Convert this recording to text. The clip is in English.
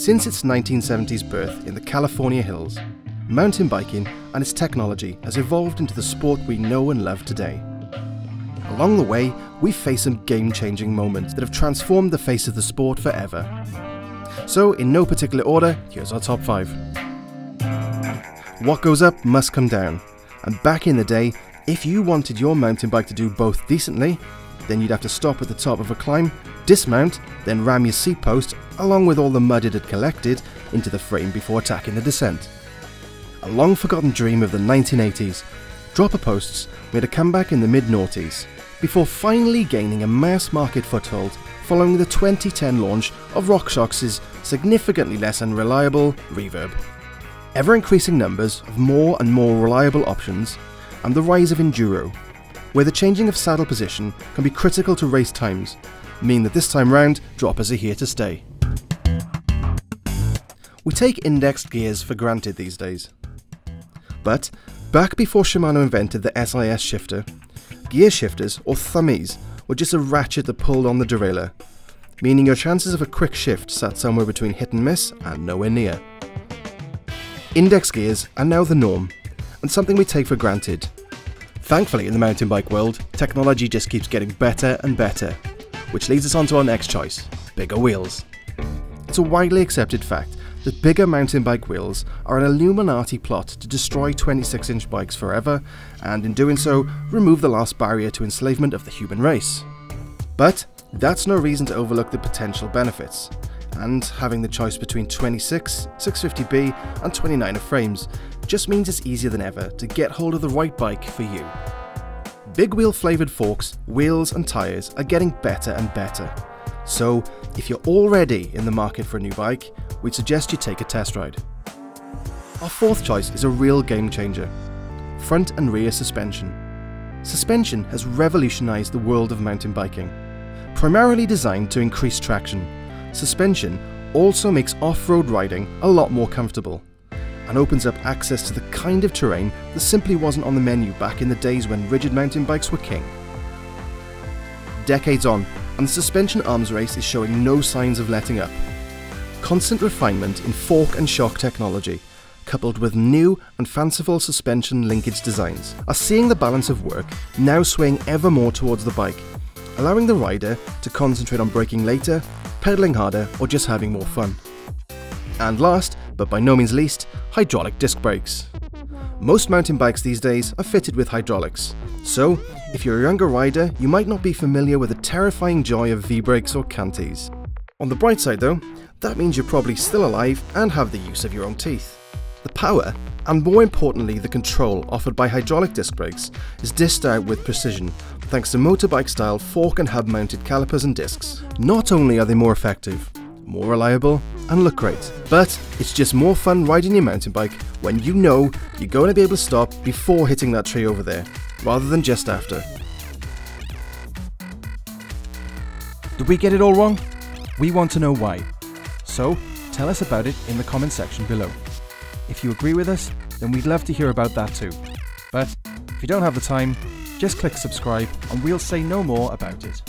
Since its 1970s birth in the California hills, mountain biking and its technology has evolved into the sport we know and love today. Along the way, we've faced some game-changing moments that have transformed the face of the sport forever. So, in no particular order, here's our top 5. What goes up must come down, and back in the day, if you wanted your mountain bike to do both decently, then you'd have to stop at the top of a climb, dismount, then ram your seat post, along with all the mud it had collected, into the frame before attacking the descent. A long forgotten dream of the 1980s, dropper posts made a comeback in the mid-noughties, before finally gaining a mass market foothold following the 2010 launch of RockShox's significantly less unreliable Reverb. Ever-increasing numbers of more and more reliable options, and the rise of enduro, where the changing of saddle position can be critical to race times, mean that this time round, droppers are here to stay. We take indexed gears for granted these days. But, back before Shimano invented the SIS shifter, gear shifters, or thummies, were just a ratchet that pulled on the derailleur, meaning your chances of a quick shift sat somewhere between hit and miss and nowhere near. Index gears are now the norm, and something we take for granted. Thankfully, in the mountain bike world, technology just keeps getting better and better, which leads us on to our next choice: bigger wheels. It's a widely accepted fact that bigger mountain bike wheels are an Illuminati plot to destroy 26-inch bikes forever, and in doing so, remove the last barrier to enslavement of the human race. But that's no reason to overlook the potential benefits, and having the choice between 26, 650B and 29er frames just means it's easier than ever to get hold of the right bike for you. Big wheel flavoured forks, wheels and tyres are getting better and better. So, if you're already in the market for a new bike, we'd suggest you take a test ride. Our fourth choice is a real game changer: front and rear suspension. Suspension has revolutionised the world of mountain biking. Primarily designed to increase traction, suspension also makes off-road riding a lot more comfortable, and opens up access to the kind of terrain that simply wasn't on the menu back in the days when rigid mountain bikes were king. Decades on, and the suspension arms race is showing no signs of letting up. Constant refinement in fork and shock technology, coupled with new and fanciful suspension linkage designs, are seeing the balance of work now swaying ever more towards the bike, allowing the rider to concentrate on braking later, pedaling harder, or just having more fun. And last, but by no means least, hydraulic disc brakes. Most mountain bikes these days are fitted with hydraulics, so if you're a younger rider, you might not be familiar with the terrifying joy of V-brakes or canties. On the bright side though, that means you're probably still alive and have the use of your own teeth. The power, and more importantly the control offered by hydraulic disc brakes, is dished out with precision thanks to motorbike-style fork and hub mounted calipers and discs. Not only are they more effective, more reliable, and look great, but it's just more fun riding your mountain bike when you know you're going to be able to stop before hitting that tree over there, rather than just after. Did we get it all wrong? We want to know why. So, tell us about it in the comment section below. If you agree with us, then we'd love to hear about that too. But if you don't have the time, just click subscribe and we'll say no more about it.